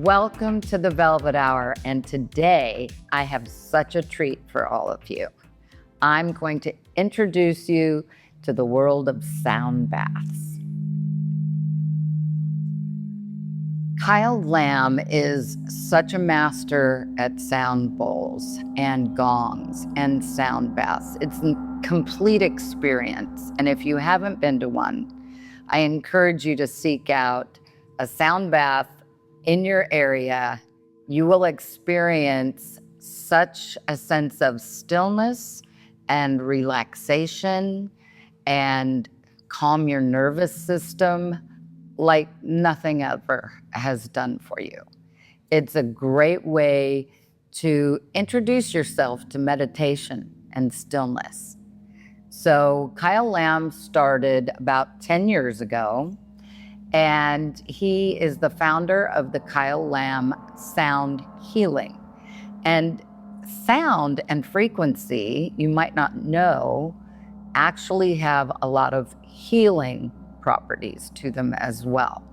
Welcome to the Velvet Hour, and today I have such a treat for all of you. I'm going to introduce you to the world of sound baths. Kyle Lamb is such a master at sound bowls and gongs and sound baths. It's a complete experience, and if you haven't been to one, I encourage you to seek out a sound bath in your area. You will experience such a sense of stillness and relaxation and calm your nervous system like nothing ever has done for you. It's a great way to introduce yourself to meditation and stillness. So Kyle Lamb started about 10 years ago, and he is the founder of the Kyle Lamb Sound Healing. And sound and frequency, you might not know, actually have a lot of healing properties to them as well.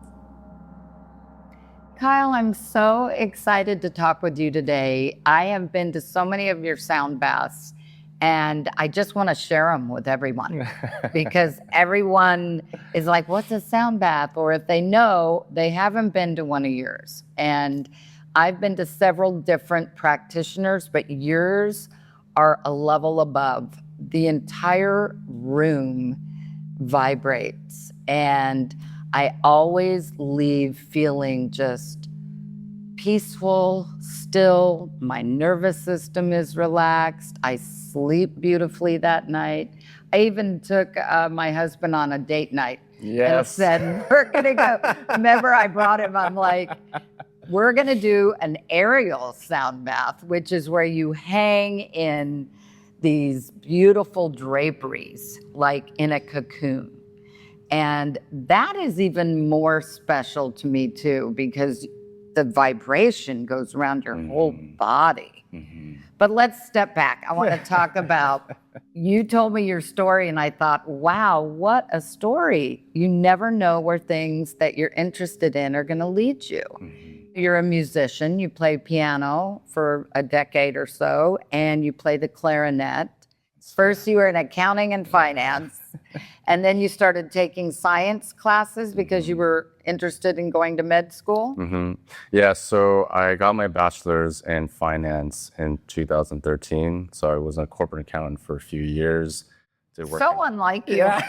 Kyle, I'm so excited to talk with you today. I have been to so many of your sound baths, and I just want to share them with everyone because everyone is like, what's a sound bath? Or if they know, they haven't been to one of yours. And I've been to several different practitioners, but yours are a level above. The entire room vibrates, and I always leave feeling just peaceful, still. My nervous system is relaxed. I sleep beautifully that night. I even took my husband on a date night. Yes. And said, we're gonna go. Remember, I brought him, I'm like, we're gonna do an aerial sound bath, which is where you hang in these beautiful draperies, like in a cocoon. And that is even more special to me too, because the vibration goes around your whole body. Mm-hmm. But let's step back. I want to talk about, you told me your story and I thought, wow, what a story. You never know where things that you're interested in are going to lead you. Mm-hmm. You're a musician, you play piano for a decade or so, and you play the clarinet. First, you were in accounting and finance, and then you started taking science classes because you were interested in going to med school? Mm-hmm. Yeah, so I got my bachelor's in finance in 2013. So I was a corporate accountant for a few years. So unlike you. Yeah.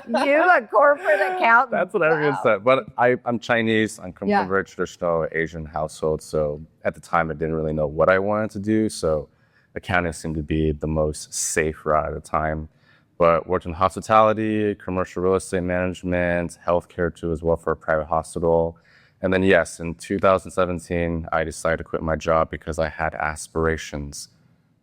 You, a corporate accountant. That's what everyone said. But I'm Chinese. I'm from a very traditional Asian household. So at the time, I didn't really know what I wanted to do. So accounting seemed to be the most safe route at the time. But worked in hospitality, commercial real estate management, healthcare too as well for a private hospital. And then yes, in 2017, I decided to quit my job because I had aspirations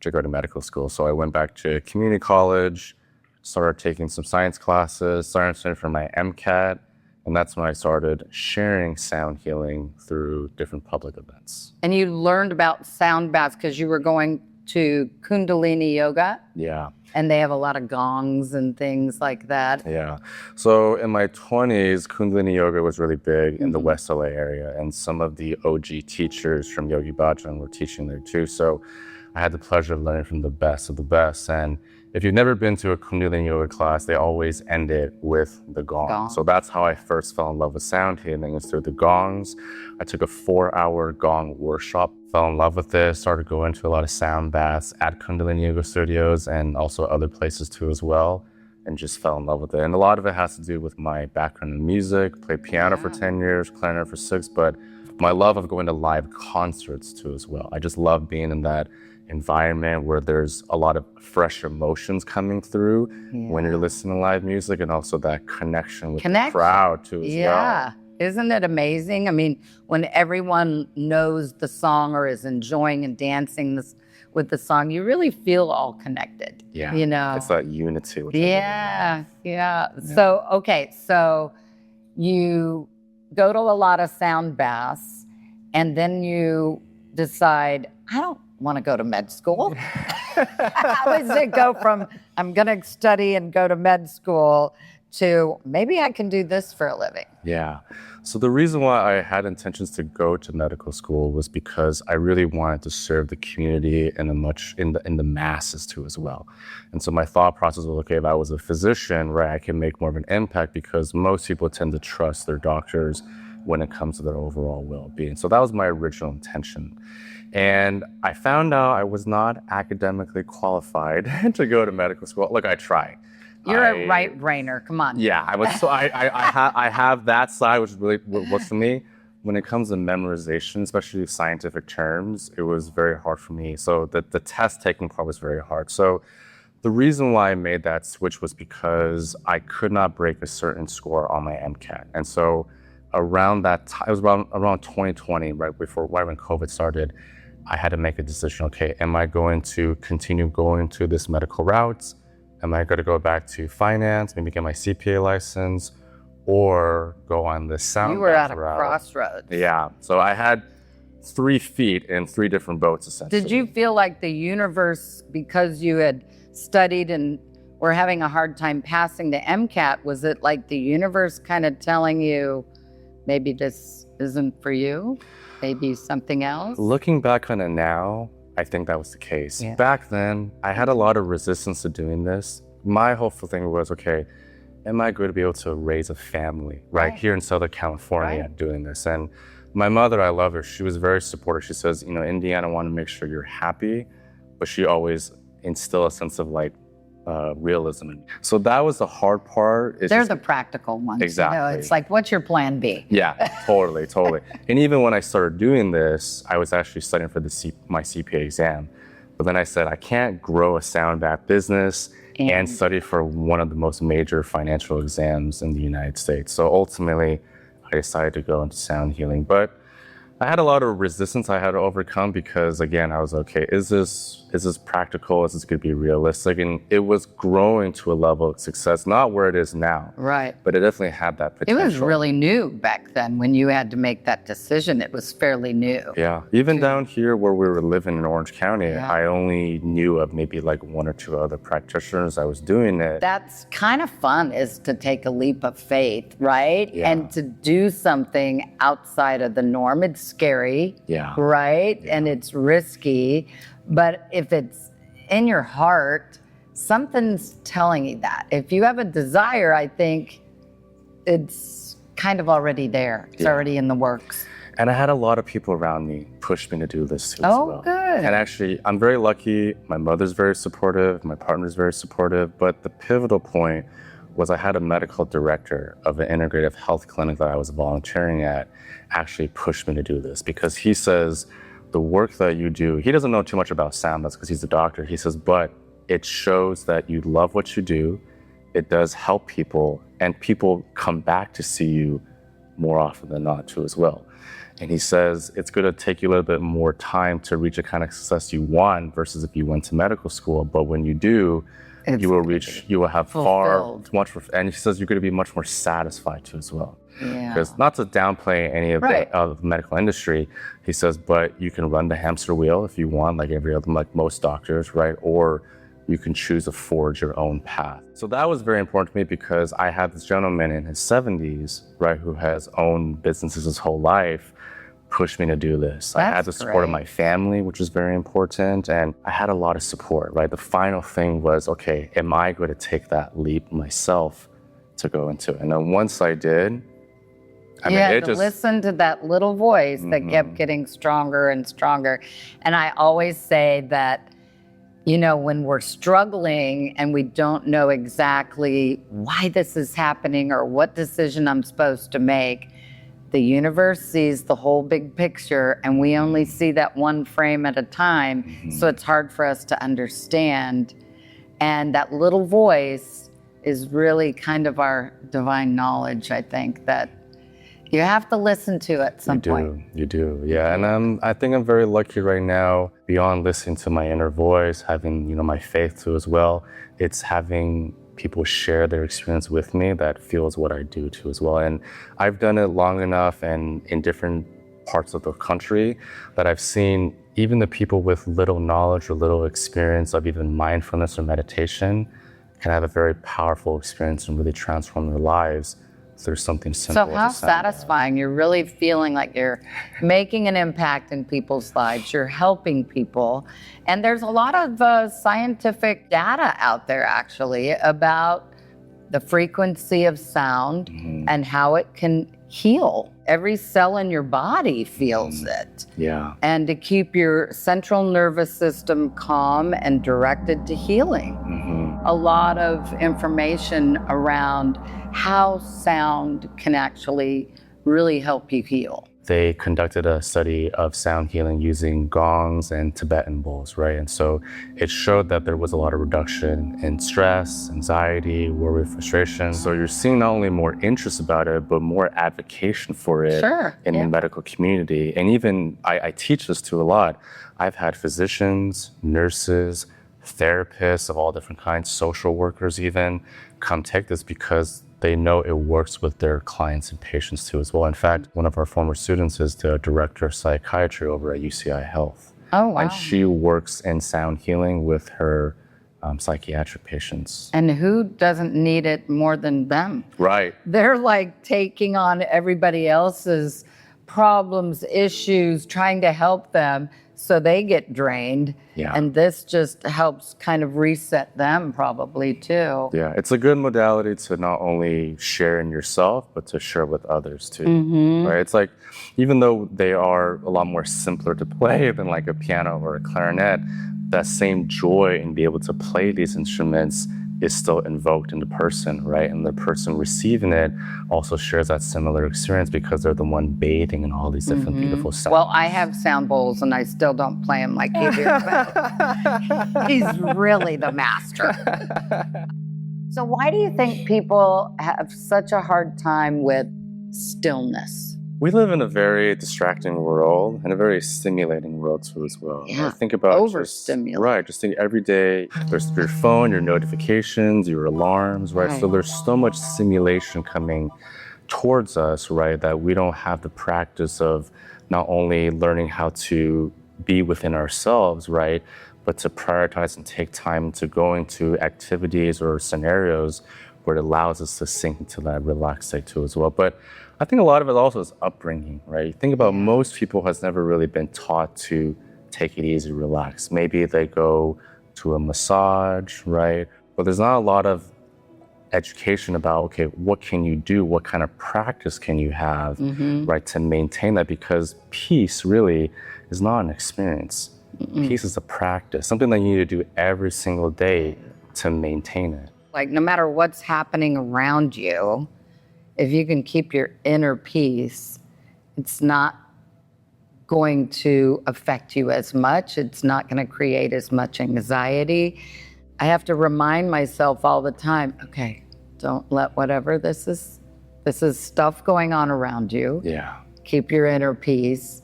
to go to medical school. So I went back to community college, started taking some science classes, started studying for my MCAT, and that's when I started sharing sound healing through different public events. And you learned about sound baths because you were going to Kundalini yoga? Yeah. And they have a lot of gongs and things like that. Yeah. So in my 20s, Kundalini yoga was really big in the West LA area, and some of the OG teachers from Yogi Bhajan were teaching there too. So I had the pleasure of learning from the best of the best. And if you've never been to a Kundalini yoga class, they always end it with the gong. So that's how I first fell in love with sound healing, is through the gongs. I took a 4-hour gong workshop, fell in love with it, started going to a lot of sound baths at Kundalini yoga studios and also other places too as well, and just fell in love with it. And a lot of it has to do with my background in music, played piano for 10 years, clarinet for 6, but my love of going to live concerts too as well. I just love being in that environment where there's a lot of fresh emotions coming through when you're listening to live music, and also that connection with the crowd too as well. Yeah. Isn't it amazing? I mean, when everyone knows the song or is enjoying and dancing with the song, you really feel all connected. Yeah. You know? It's that unity. Which yeah. So, okay. So you go to a lot of sound baths, and then you decide, I don't want to go to med school. How does it go from I'm going to study and go to med school to maybe I can do this for a living? Yeah. So the reason why I had intentions to go to medical school was because I really wanted to serve the community in the masses too as well. And so my thought process was, okay, if I was a physician, right, I can make more of an impact because most people tend to trust their doctors when it comes to their overall well-being. So that was my original intention. And I found out I was not academically qualified to go to medical school. Look, I tried. You're a right brainer. Come on. Yeah, I was. So I have that side, which is really what works for me. When it comes to memorization, especially scientific terms, it was very hard for me. So the test taking part was very hard. So the reason why I made that switch was because I could not break a certain score on my MCAT. And so around that time, it was around 2020, right when COVID started, I had to make a decision. Okay, am I going to continue going to this medical route? Am I going to go back to finance, maybe get my CPA license, or go on the sound You were at a route? crossroads. Yeah. So I had 3 feet in 3 different boats, essentially. Did you feel like the universe, because you had studied and were having a hard time passing the MCAT, was it like the universe kind of telling you, maybe this isn't for you? Maybe something else? Looking back on it now, I think that was the case. Yeah. Back then, I had a lot of resistance to doing this. My hopeful thing was, okay, am I going to be able to raise a family right here in Southern California doing this? And my mother, I love her. She was very supportive. She says, Indiana, I want to make sure you're happy, but she always instilled a sense of realism. So that was the hard part. They're the practical ones. Exactly. It's like, what's your plan B? Yeah, totally. And even when I started doing this, I was actually studying for my CPA exam. But then I said, I can't grow a sound bath business and study for one of the most major financial exams in the United States. So ultimately, I decided to go into sound healing. But I had a lot of resistance I had to overcome because, again, I was okay, is this practical? Is this going to be realistic? And it was growing to a level of success, not where it is now. Right. But it definitely had that potential. It was really new back then when you had to make that decision. It was fairly new. Yeah. Even down here where we were living in Orange County, I only knew of maybe 1 or 2 other practitioners that was doing it. That's kind of fun, is to take a leap of faith, right? Yeah. And to do something outside of the norm. It's scary, right? Yeah. And it's risky. But if it's in your heart, something's telling you that. If you have a desire, I think it's kind of already there. It's already in the works. And I had a lot of people around me push me to do this too as well. Oh, good. And actually, I'm very lucky. My mother's very supportive. My partner's very supportive. But the pivotal point was I had a medical director of an integrative health clinic that I was volunteering at actually push me to do this because he says, the work that you do, he doesn't know too much about sound, that's because he's a doctor. He says, but it shows that you love what you do. It does help people, and people come back to see you more often than not too as well. And he says, it's going to take you a little bit more time to reach the kind of success you want versus if you went to medical school. But when you do, you will have fulfilled. And he says you're going to be much more satisfied too as well. Yeah. Because not to downplay any of the medical industry, he says, but you can run the hamster wheel if you want, like most doctors, right? Or you can choose to forge your own path. So that was very important to me because I had this gentleman in his 70s, right, who has owned businesses his whole life, push me to do this. I had the support of my family, which was very important, and I had a lot of support, right? The final thing was, okay, am I going to take that leap myself to go into it? And then once I did, you had to listen to that little voice that kept getting stronger and stronger. And I always say that, when we're struggling and we don't know exactly why this is happening or what decision I'm supposed to make, the universe sees the whole big picture and we only see that one frame at a time. So it's hard for us to understand. And that little voice is really kind of our divine knowledge, I think, that you have to listen to at some point. You do, yeah. And I think I'm very lucky right now, beyond listening to my inner voice, having, my faith too as well. It's having people share their experience with me that feels what I do too as well. And I've done it long enough and in different parts of the country that I've seen even the people with little knowledge or little experience of even mindfulness or meditation can have a very powerful experience and really transform their lives through something simple. So how satisfying. You're really feeling like you're making an impact in people's lives. You're helping people. And there's a lot of scientific data out there actually about the frequency of sound and how it can heal. Every cell in your body feels it. Yeah. And to keep your central nervous system calm and directed to healing. A lot of information around how sound can actually really help you heal. They conducted a study of sound healing using gongs and Tibetan bowls, right? And so it showed that there was a lot of reduction in stress, anxiety, worry, frustration. So you're seeing not only more interest about it, but more advocacy for it in the medical community. And even I teach this to a lot. I've had physicians, nurses, therapists of all different kinds, social workers even, come take this because they know it works with their clients and patients too as well. In fact, one of our former students is the director of psychiatry over at UCI Health. Oh, wow. And she works in sound healing with her psychiatric patients. And who doesn't need it more than them? Right. They're like taking on everybody else's problems, issues, trying to help them, so they get drained. Yeah. And this just helps kind of reset them probably too. Yeah, it's a good modality to not only share in yourself, but to share with others too. Right? It's like, even though they are a lot more simpler to play than like a piano or a clarinet, that same joy in being able to play these instruments is still invoked in the person, right? And the person receiving it also shares that similar experience because they're the one bathing in all these different beautiful sounds. Well, I have sound bowls and I still don't play them like he did. He's really the master. So why do you think people have such a hard time with stillness? We live in a very distracting world and a very stimulating world too as well. Yeah, Think about overstimulating. Right, just think every day there's your phone, your notifications, your alarms, right? So there's so much stimulation coming towards us, right, that we don't have the practice of not only learning how to be within ourselves, right, but to prioritize and take time to go into activities or scenarios where it allows us to sink into that relaxed state too as well. But I think a lot of it also is upbringing, right? You think about most people has never really been taught to take it easy, relax. Maybe they go to a massage, right? But there's not a lot of education about, okay, what can you do? What kind of practice can you have, right, to maintain that? Because peace really is not an experience. Peace is a practice, something that you need to do every single day to maintain it. Like no matter what's happening around you, if you can keep your inner peace, it's not going to affect you as much. It's not going to create as much anxiety. I have to remind myself all the time, okay, don't let whatever this is stuff going on around you. Yeah. Keep your inner peace.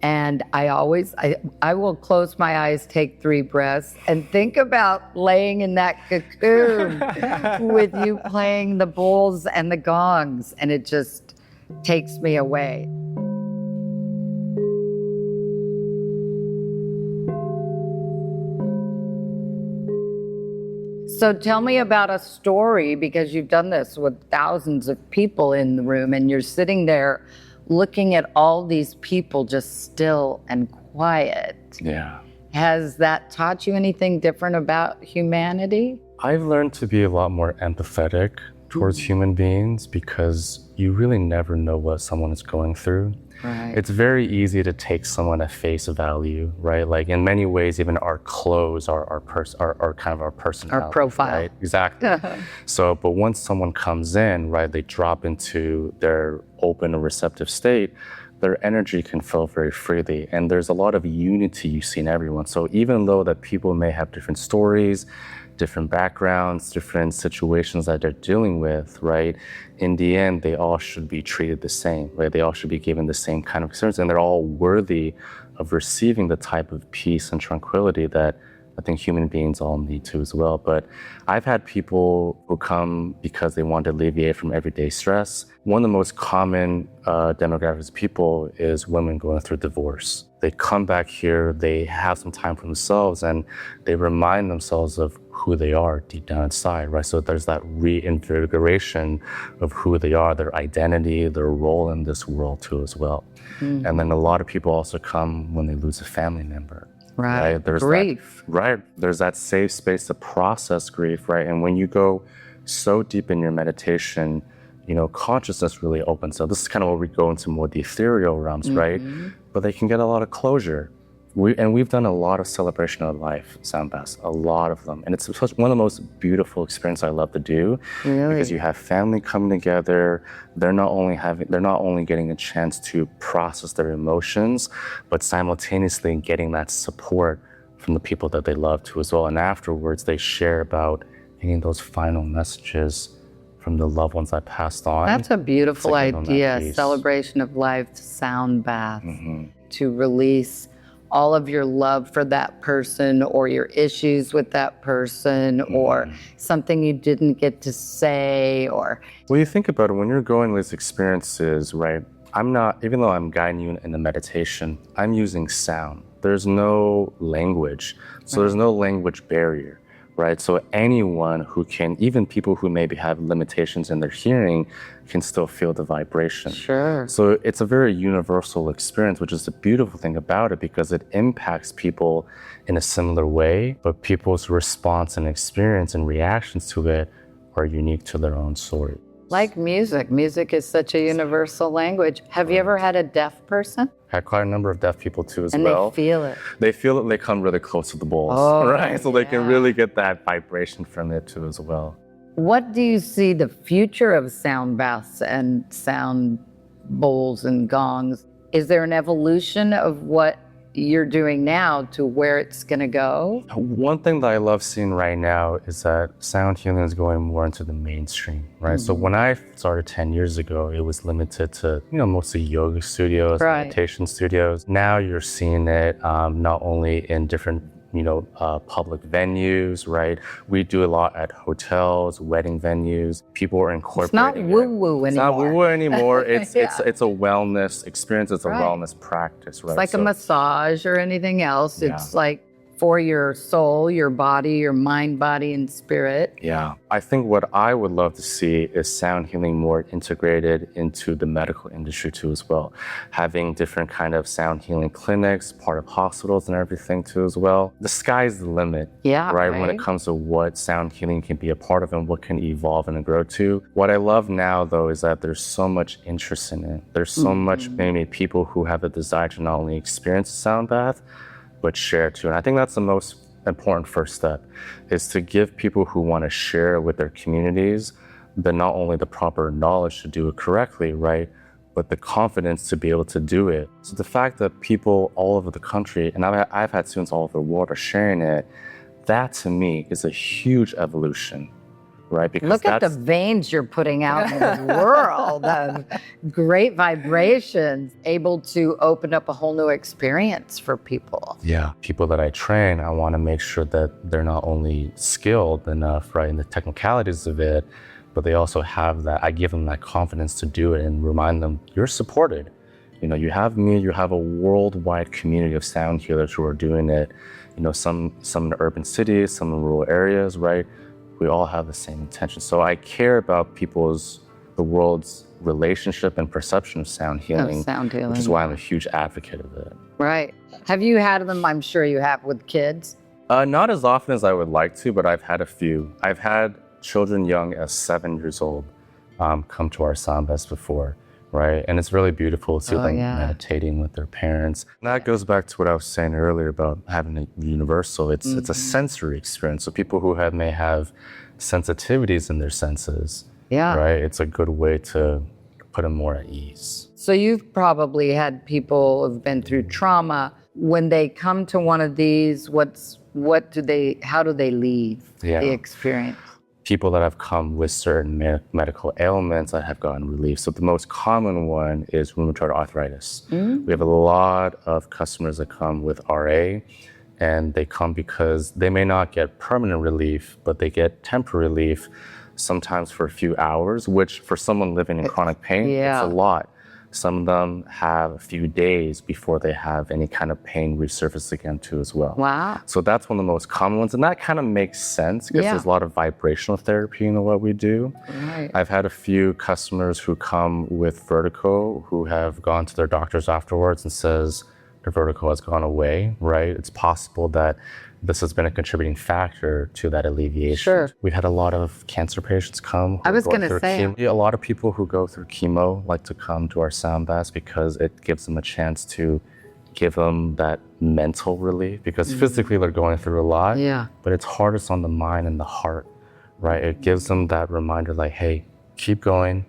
And I will close my eyes, take 3 breaths, and think about laying in that cocoon with you playing the bowls and the gongs, and it just takes me away. So tell me about a story, because you've done this with thousands of people in the room, and you're sitting there looking at all these people just still and quiet. Yeah. Has that taught you anything different about humanity? I've learned to be a lot more empathetic towards human beings because you really never know what someone is going through. Right. It's very easy to take someone at face value, right? Like in many ways, even our clothes are kind of our personality. Our profile. Right? Exactly. So, but once someone comes in, right, they drop into their open and receptive state, their energy can flow very freely. And there's a lot of unity you see in everyone. So even though that people may have different stories, different backgrounds, different situations that they're dealing with, right? In the end, they all should be treated the same, right? They all should be given the same kind of experience, and they're all worthy of receiving the type of peace and tranquility that I think human beings all need to as well. But I've had people who come because they want to alleviate from everyday stress. One of the most common demographics of people is women going through divorce. They come back here, they have some time for themselves, and they remind themselves of who they are deep down inside, right? So there's that reinvigoration of who they are, their identity, their role in this world too as well. And then a lot of people also come when they lose a family member. Right. There's Grief. There's that safe space to process grief, right? And when you go so deep in your meditation, consciousness really opens up. This is kind of where we go into more the ethereal realms, right? But they can get a lot of closure. We've done a lot of celebration of life sound baths, a lot of them. And it's one of the most beautiful experiences I love to do. Really? Because you have family coming together. They're not only getting a chance to process their emotions, but simultaneously getting that support from the people that they love too as well. And afterwards they share about getting those final messages from the loved ones that passed on. That's a beautiful idea. peace. Celebration of life sound bath to release all of your love for that person or your issues with that person or something you didn't get to say or... Well, you think about it, when you're going these experiences, right? Even though I'm guiding you in the meditation, I'm using sound. There's no language. So there's no language barrier. Right? So anyone who can, even people who maybe have limitations in their hearing, can still feel the vibration. Sure. So it's a very universal experience, which is the beautiful thing about it, because it impacts people in a similar way, but people's response and experience and reactions to it are unique to their own story. Like music. Music is such a universal language. Have you ever had a deaf person? Had quite a number of deaf people too as And well. they feel it. They feel it, they come really close to the bowls, right? So they can really get that vibration from it too as well. What do you see the future of sound baths and sound bowls and gongs? Is there an evolution of what you're doing now to where it's going to go? One thing that I love seeing right now is that sound healing is going more into the mainstream, right? So when I started 10 years ago, it was limited to, mostly yoga studios, meditation studios. Now you're seeing it not only in different public venues, right? We do a lot at hotels, wedding venues. People are incorporating. It's not woo-woo anymore. It's not woo-woo anymore. It's a wellness experience. It's a wellness practice, right? It's like a massage or anything else. It's like for your soul, your body, your mind, body, and spirit. Yeah. I think what I would love to see is sound healing more integrated into the medical industry too as well. Having different kind of sound healing clinics, part of hospitals and everything too as well. The sky's the limit, right? When it comes to what sound healing can be a part of and what can evolve and grow to. What I love now though is that there's so much interest in it. There's so much maybe people who have a desire to not only experience a sound bath, but share too. And I think that's the most important first step, is to give people who want to share with their communities not only the proper knowledge to do it correctly, right, but the confidence to be able to do it. So the fact that people all over the country, and I've had students all over the world are sharing it, that to me is a huge evolution. Right? Because look at the veins you're putting out in the world of great vibrations, able to open up a whole new experience for people. Yeah. People that I train, I want to make sure that they're not only skilled enough, right, in the technicalities of it, but they also have that, I give them that confidence to do it and remind them, you're supported. You have me, you have a worldwide community of sound healers who are doing it. Some in the urban cities, some in rural areas, right? We all have the same intention. So I care about the world's relationship and perception of sound healing, which is why I'm a huge advocate of it. Right. Have you had them, I'm sure you have, with kids? Not as often as I would like to, but I've had a few. I've had children young as 7 years old come to our sound baths before. Right. And it's really beautiful to see them meditating with their parents. And that goes back to what I was saying earlier about having a universal. It's a sensory experience. So people who may have sensitivities in their senses. Yeah. Right. It's a good way to put them more at ease. So you've probably had people who've been through trauma. When they come to one of these, how do they leave the experience? People that have come with certain medical ailments that have gotten relief. So the most common one is rheumatoid arthritis. We have a lot of customers that come with RA, and they come because they may not get permanent relief, but they get temporary relief, sometimes for a few hours, which for someone living in chronic pain, it's a lot. Some of them have a few days before they have any kind of pain resurface again too as well. Wow. So that's one of the most common ones. And that kind of makes sense because Yeah. there's a lot of vibrational therapy in what we do. Right. I've had a few customers who come with vertigo who have gone to their doctors afterwards and says their vertigo has gone away, right? It's possible that this has been a contributing factor to that alleviation. Sure. We've had a lot of cancer patients come. I was going to say. A lot of people who go through chemo like to come to our sound baths because it gives them a chance to give them that mental relief because physically they're going through a lot. Yeah. But it's hardest on the mind and the heart, right? It gives them that reminder like, hey, keep going.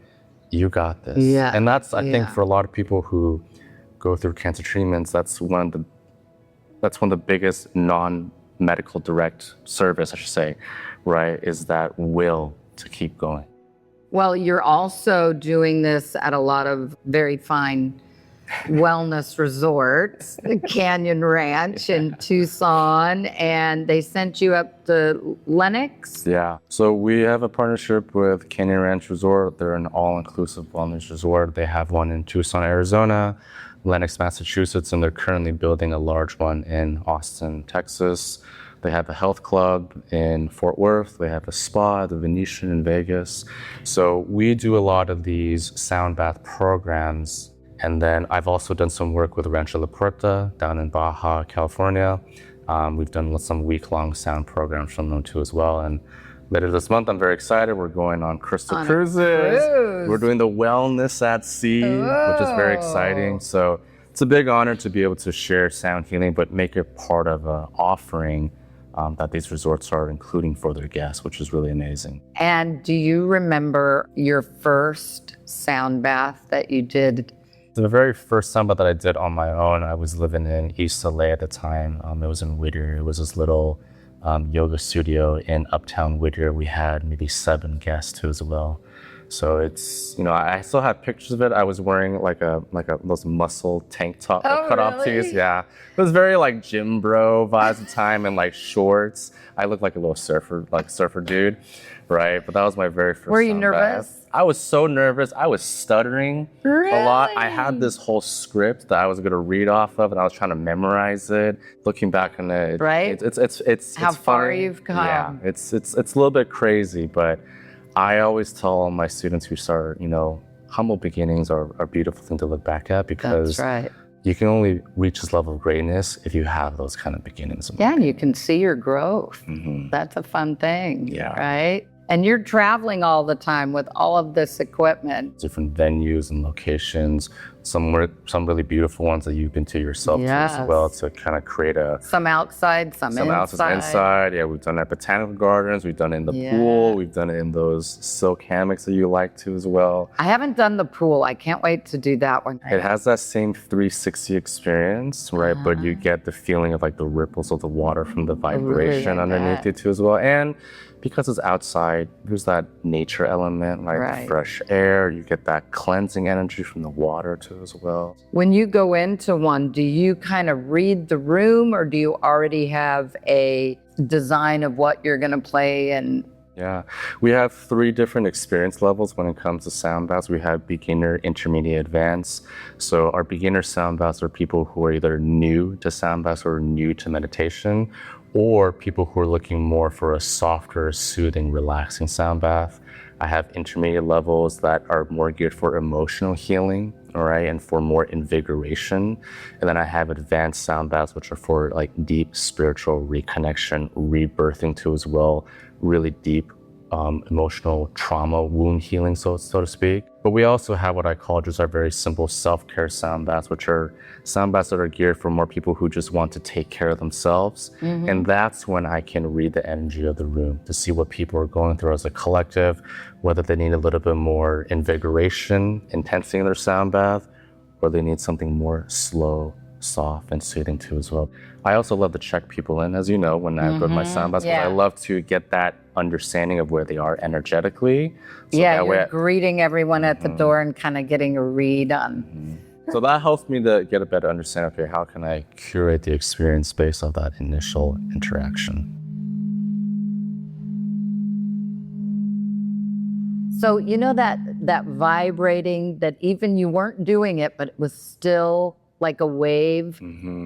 You got this. Yeah. And that's, I think, for a lot of people who go through cancer treatments, that's one of the biggest non-medical direct service, I should say, right, is that will to keep going. Well, you're also doing this at a lot of very fine wellness resorts, the Canyon Ranch in Tucson, and they sent you up to Lenox? Yeah. So we have a partnership with Canyon Ranch Resort. They're an all-inclusive wellness resort. They have one in Tucson, Arizona, Lenox, Massachusetts, and they're currently building a large one in Austin, Texas. They have a health club in Fort Worth. They have a spa, the Venetian in Vegas. So we do a lot of these sound bath programs. And then I've also done some work with Rancho La Puerta down in Baja, California. We've done some week-long sound programs from them too as well. And later this month, I'm very excited. We're going on Crystal Cruises. We're doing the Wellness at Sea, which is very exciting. So it's a big honor to be able to share sound healing, but make it part of an offering that these resorts are including for their guests, which is really amazing. And do you remember your first sound bath that you did? The very first sound bath that I did on my own, I was living in East LA at the time. It was in Whittier. It was this little yoga studio in Uptown Whittier. We had maybe 7 guests too as well. So it's, I still have pictures of it. I was wearing like those muscle tank top cut off tees. Yeah. It was very like gym bro vibes at the time and like shorts. I looked like a little surfer dude, right? But that was my very first. Were you nervous? Bath. I was so nervous. I was stuttering a lot. I had this whole script that I was going to read off of, and I was trying to memorize it. Looking back on it, right? It's how far funny. You've come. Yeah, it's a little bit crazy, but I always tell all my students who start, humble beginnings are a beautiful thing to look back at because that's right. You can only reach this level of greatness if you have those kind of beginnings. Yeah, and you can see your growth. Mm-hmm. That's a fun thing, right? And you're traveling all the time with all of this equipment. Different venues and locations, some really beautiful ones that you've been to yourself too as well to kind of create some outside, some inside. Yeah, we've done it at botanical gardens. We've done it in the pool. We've done it in those silk hammocks that you like to as well. I haven't done the pool. I can't wait to do that one. It has that same 360 experience, right? But you get the feeling of like the ripples of the water from the vibration underneath it too as well. And because it's outside, there's that nature element, right? The fresh air, you get that cleansing energy from the water too as well. When you go into one, do you kind of read the room or do you already have a design of what you're going to play? And yeah, we have 3 different experience levels when it comes to sound baths. We have beginner, intermediate, advanced. So our beginner sound baths are people who are either new to sound baths or new to meditation, or people who are looking more for a softer, soothing, relaxing sound bath. I have intermediate levels that are more geared for emotional healing, all right, and for more invigoration. And then I have advanced sound baths, which are for like deep spiritual reconnection, rebirthing too as well, really deep emotional trauma, wound healing, so to speak. But we also have what I call just our very simple self-care sound baths, which are sound baths that are geared for more people who just want to take care of themselves. Mm-hmm. And that's when I can read the energy of the room to see what people are going through as a collective, whether they need a little bit more invigoration, intensity in their sound bath, or they need something more slow, soft, and soothing too as well. I also love to check people in, as you know, when I go to my sound baths, because I love to get that understanding of where they are energetically. So you're greeting everyone at the door and kind of getting a read on. So that helps me to get a better understanding, okay, how can I curate the experience based on that initial interaction? So you know that vibrating, that even you weren't doing it, but it was still like a wave.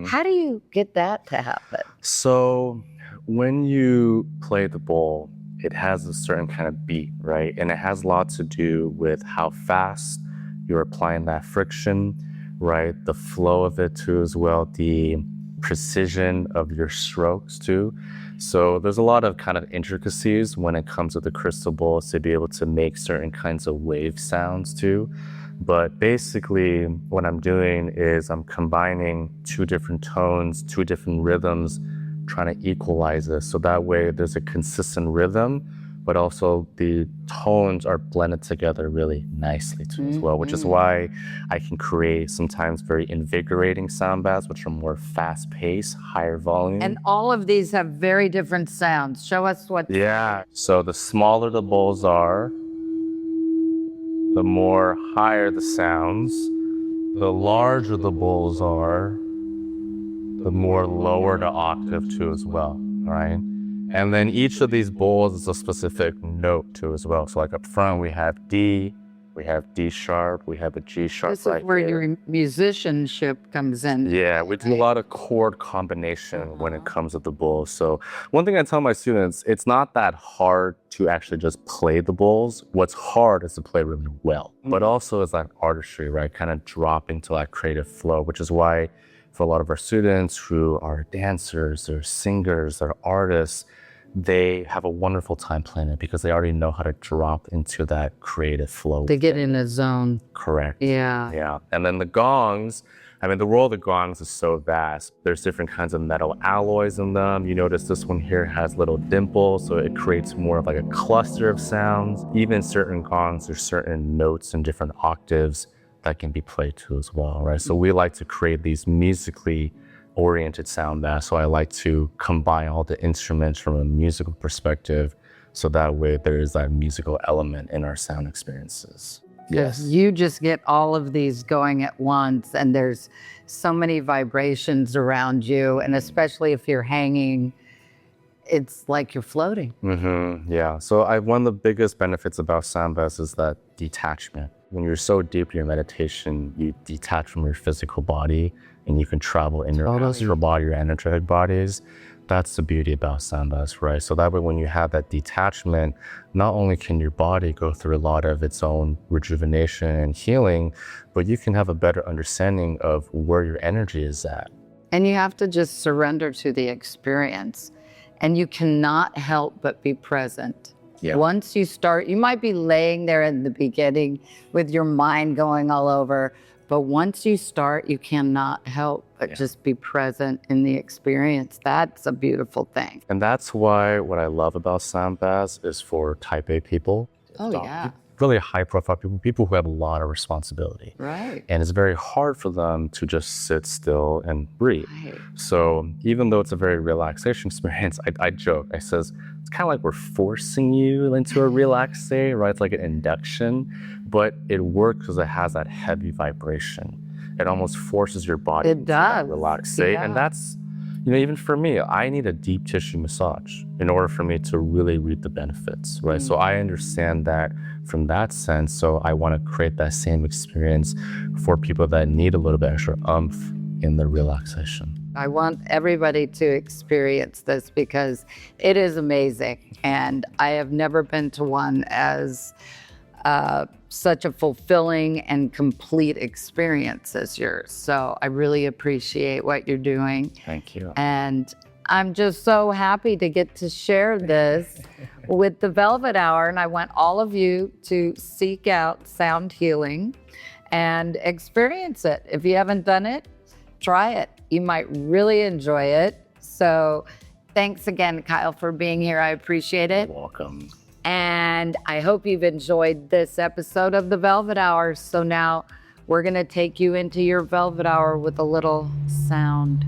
How do you get that to happen? So when you play the bowl, it has a certain kind of beat, right? And it has a lot to do with how fast you're applying that friction, right? The flow of it too, as well, the precision of your strokes too. So there's a lot of kind of intricacies when it comes to the crystal bowls to be able to make certain kinds of wave sounds too. But basically what I'm doing is I'm combining two different tones, two different rhythms, trying to equalize this. So that way there's a consistent rhythm, but also the tones are blended together really nicely too as well, which is why I can create sometimes very invigorating sound baths, which are more fast paced, higher volume. And all of these have very different sounds. Show us what. Yeah. So the smaller the bowls are, the more higher the sounds. The larger the bowls are, the more lower the octave too as well, right? And then each of these bowls is a specific note too as well. So like up front we have D, we have D sharp, we have a G sharp. This is where your musicianship comes in. Yeah, we do a lot of chord combination when it comes to the bowls. So one thing I tell my students, it's not that hard to actually just play the bowls. What's hard is to play really well, but also is that artistry, right? Kind of drop into that creative flow, which is why for a lot of our students who are dancers or singers or artists, they have a wonderful time playing it because they already know how to drop into that creative flow. They get in a zone. Correct. Yeah. Yeah. And then the gongs, I mean, the world of gongs is so vast. There's different kinds of metal alloys in them. You notice this one here has little dimples, so it creates more of like a cluster of sounds. Even certain gongs, there's certain notes and different octaves that can be played to as well, right? So we like to create these musically oriented sound baths. So I like to combine all the instruments from a musical perspective, so that way there is that musical element in our sound experiences. Yes. You just get all of these going at once, and there's so many vibrations around you, and especially if you're hanging, it's like you're floating. Yeah. So one of the biggest benefits about sound baths is that detachment. When you're so deep in your meditation, you detach from your physical body and you can travel in your astral body, your energetic bodies. That's the beauty about sound baths, right? So that way when you have that detachment, not only can your body go through a lot of its own rejuvenation and healing, but you can have a better understanding of where your energy is at. And you have to just surrender to the experience. And you cannot help but be present. Yeah. Once you start, you might be laying there in the beginning with your mind going all over, but once you start, you cannot help but just be present in the experience. That's a beautiful thing. And that's why what I love about sound baths is for type A people. Oh, yeah. Really high profile people who have a lot of responsibility. Right. And it's very hard for them to just sit still and breathe. Right. So even though it's a very relaxation experience, I joke, I says, it's kind of like we're forcing you into a relaxed state, right? It's like an induction, but it works because it has that heavy vibration. It almost forces your body into that relaxed state. Yeah. And that's, even for me, I need a deep tissue massage in order for me to really reap the benefits, right? So I understand that from that sense. So I want to create that same experience for people that need a little bit extra oomph in the relaxation. I want everybody to experience this because it is amazing. And I have never been to one as such a fulfilling and complete experience as yours. So I really appreciate what you're doing. Thank you. And I'm just so happy to get to share this with the Velvet Hour. And I want all of you to seek out sound healing and experience it. If you haven't done it, try it. You might really enjoy it. So thanks again, Kyle, for being here. I appreciate it. You're welcome. And I hope you've enjoyed this episode of the Velvet Hour. So now we're going to take you into your Velvet Hour with a little sound.